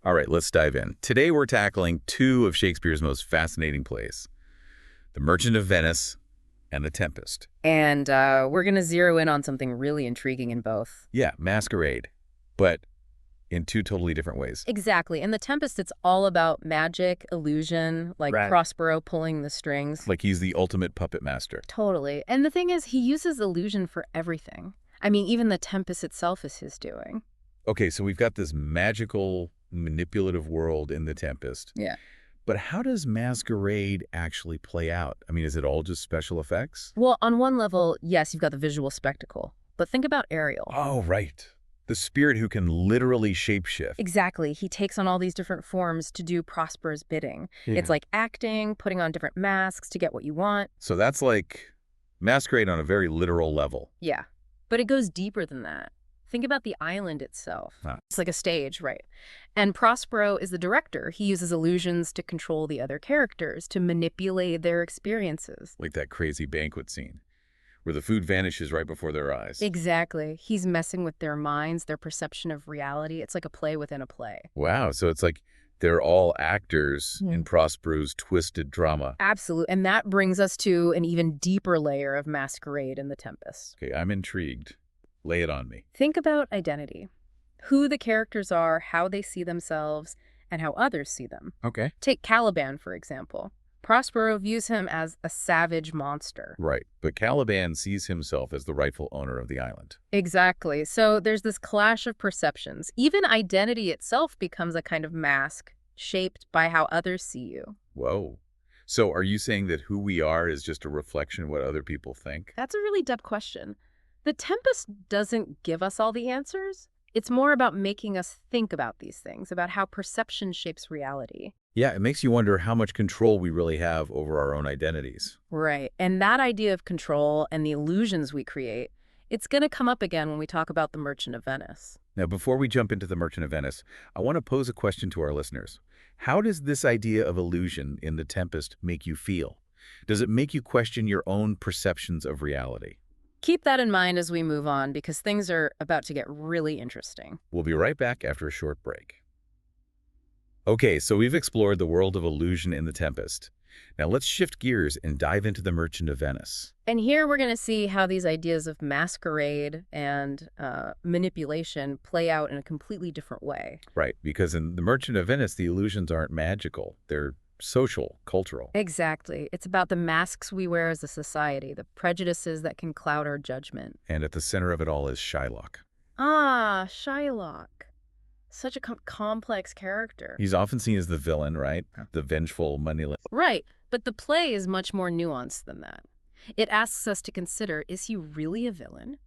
All right, let's dive in. Today we're tackling two of Shakespeare's most fascinating plays, The Merchant of Venice and The Tempest. And we're going to zero in on something really intriguing in both. Yeah, masquerade, but in two totally different ways. Exactly. In The Tempest, it's all about magic, illusion, like Right. Prospero pulling the strings. Like he's the ultimate puppet master. Totally. And the thing is, he uses illusion for everything. I mean, even The Tempest itself is his doing. Okay, so we've got this magical, manipulative world in The Tempest. Yeah. But how does masquerade actually play out? I mean, is it all just special effects? Well, on one level, yes, you've got the visual spectacle. But think about Ariel. Oh, right. The spirit who can literally shapeshift. Exactly. He takes on all these different forms to do Prospero's bidding. Yeah. It's like acting, putting on different masks to get what you want. So that's like masquerade on a very literal level. Yeah. But it goes deeper than that. Think about the island itself. Huh. It's like a stage, right? And Prospero is the director. He uses illusions to control the other characters, to manipulate their experiences. Like that crazy banquet scene where the food vanishes right before their eyes. Exactly. He's messing with their minds, their perception of reality. It's like a play within a play. Wow, so it's like they're all actors in Mm. Prospero's twisted drama. Absolutely. And that brings us to an even deeper layer of masquerade in The Tempest. Okay, I'm intrigued. Lay it on me. Think about identity. Who the characters are, how they see themselves, and how others see them. Okay. Take Caliban, for example. Prospero views him as a savage monster. Right, but Caliban sees himself as the rightful owner of the island. Exactly. So there's this clash of perceptions. Even identity itself becomes a kind of mask, shaped by how others see you. Whoa. So are you saying that who we are is just a reflection of what other people think? That's a really deep question. The Tempest doesn't give us all the answers. It's more about making us think about these things, about how perception shapes reality. Yeah, it makes you wonder how much control we really have over our own identities. Right. And that idea of control and the illusions we create, it's going to come up again when we talk about The Merchant of Venice. Now, before we jump into The Merchant of Venice, I want to pose a question to our listeners. How does this idea of illusion in The Tempest make you feel? Does it make you question your own perceptions of reality? Keep that in mind as we move on, because things are about to get really interesting. We'll be right back after a short break. Okay, so we've explored the world of illusion in The Tempest. Now let's shift gears and dive into The Merchant of Venice. And here we're going to see how these ideas of masquerade and manipulation play out in a completely different way. Right, because in The Merchant of Venice, the illusions aren't magical. They're social, cultural. Exactly. It's about the masks we wear as a society, the prejudices that can cloud our judgment. And at the center of it all is Shylock. Ah, Shylock. Such a complex character. He's often seen as the villain, right? The vengeful, moneyless. Right, but the play is much more nuanced than that. It asks us to consider, is he really a villain?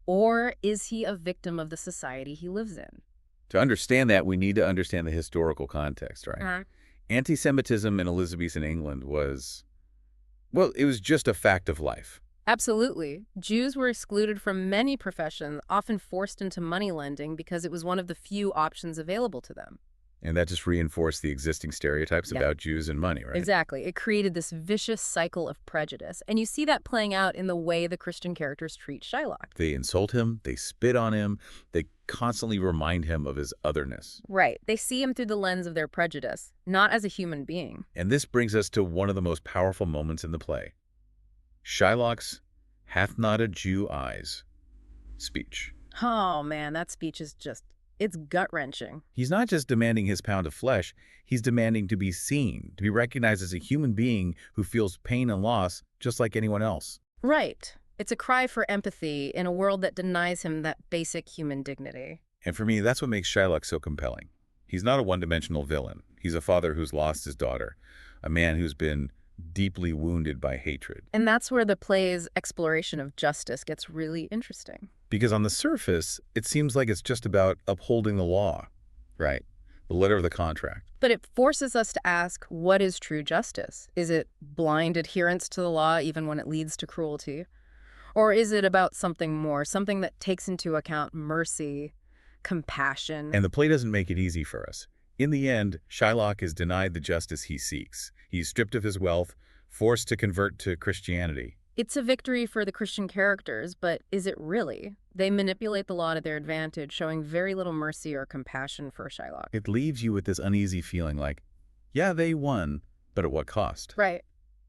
Or is he a victim of the society he lives in? To understand that, we need to understand the historical context, right? Uh-huh. Anti-Semitism in Elizabethan England was, well, it was just a fact of life. Absolutely. Jews were excluded from many professions, often forced into money lending because it was one of the few options available to them. And that just reinforced the existing stereotypes Yeah. about Jews and money, right? Exactly. It created this vicious cycle of prejudice. And you see that playing out in the way the Christian characters treat Shylock. They insult him, they spit on him, they constantly remind him of his otherness. Right. They see him through the lens of their prejudice, not as a human being. And this brings us to one of the most powerful moments in the play. Shylock's "hath not a Jew eyes" speech. Oh, man, that speech is just, it's gut-wrenching. He's not just demanding his pound of flesh, he's demanding to be seen, to be recognized as a human being who feels pain and loss just like anyone else. Right. It's a cry for empathy in a world that denies him that basic human dignity. And for me, that's what makes Shylock so compelling. He's not a one-dimensional villain. He's a father who's lost his daughter, a man who's been deeply wounded by hatred. And that's where the play's exploration of justice gets really interesting. Because on the surface, it seems like it's just about upholding the law, right? The letter of the contract. But it forces us to ask, what is true justice? Is it blind adherence to the law even when it leads to cruelty? Or is it about something more, something that takes into account mercy, compassion? And the play doesn't make it easy for us. In the end, Shylock is denied the justice he seeks. He's stripped of his wealth, forced to convert to Christianity. It's a victory for the Christian characters, but is it really? They manipulate the law to their advantage, showing very little mercy or compassion for Shylock. It leaves you with this uneasy feeling like, yeah, they won, but at what cost? Right.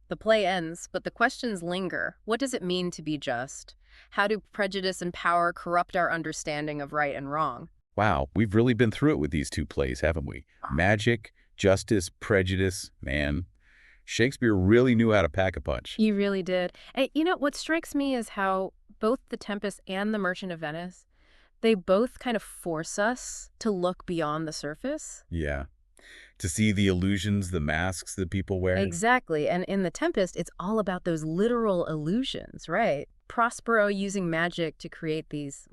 The play ends, but the questions linger. What does it mean to be just? How do prejudice and power corrupt our understanding of right and wrong? Wow, we've really been through it with these two plays, haven't we? Magic, justice, prejudice, man. Shakespeare really knew how to pack a punch. You really did. And what strikes me is how both The Tempest and The Merchant of Venice, they both kind of force us to look beyond the surface. Yeah. To see the illusions, the masks that people wear. Exactly. And in The Tempest, it's all about those literal illusions, right? Prospero using magic to create these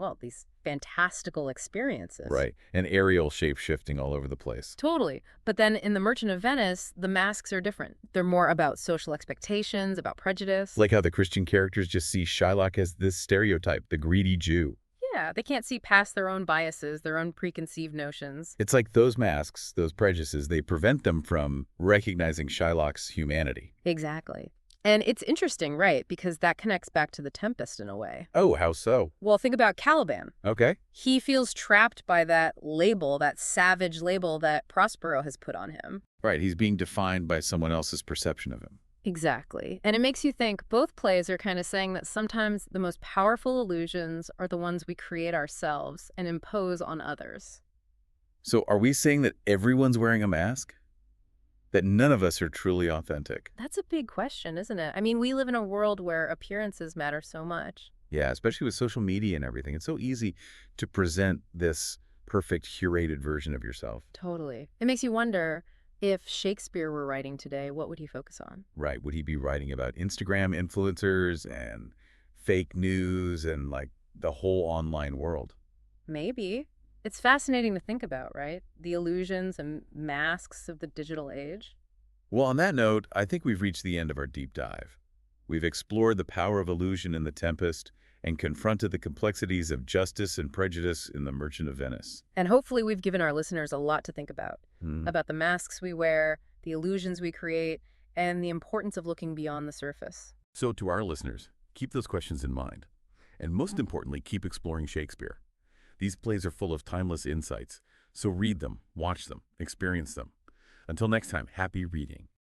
fantastical experiences. Right. And Ariel shape-shifting all over the place. Totally. But then in The Merchant of Venice, the masks are different. They're more about social expectations, about prejudice. Like how the Christian characters just see Shylock as this stereotype, the greedy Jew. Yeah, they can't see past their own biases, their own preconceived notions. It's like those masks, those prejudices, they prevent them from recognizing Shylock's humanity. Exactly. And it's interesting, right? Because that connects back to The Tempest in a way. Oh, how so? Well, think about Caliban. Okay. He feels trapped by that label, that savage label that Prospero has put on him. Right, he's being defined by someone else's perception of him. Exactly. And it makes you think both plays are kind of saying that sometimes the most powerful illusions are the ones we create ourselves and impose on others. So are we saying that everyone's wearing a mask? That none of us are truly authentic? That's a big question, isn't it? I mean, we live in a world where appearances matter so much. Yeah, especially with social media and everything. It's so easy to present this perfect curated version of yourself. Totally. It makes you wonder, if Shakespeare were writing today, what would he focus on? Right. Would he be writing about Instagram influencers and fake news and like the whole online world? Maybe. It's fascinating to think about, right? The illusions and masks of the digital age. Well, on that note, I think we've reached the end of our deep dive. We've explored the power of illusion in The Tempest and confronted the complexities of justice and prejudice in The Merchant of Venice. And hopefully we've given our listeners a lot to think Hmm. about the masks we wear, the illusions we create, and the importance of looking beyond the surface. So to our listeners, keep those questions in mind. And most importantly, keep exploring Shakespeare. These plays are full of timeless insights, so read them, watch them, experience them. Until next time, happy reading.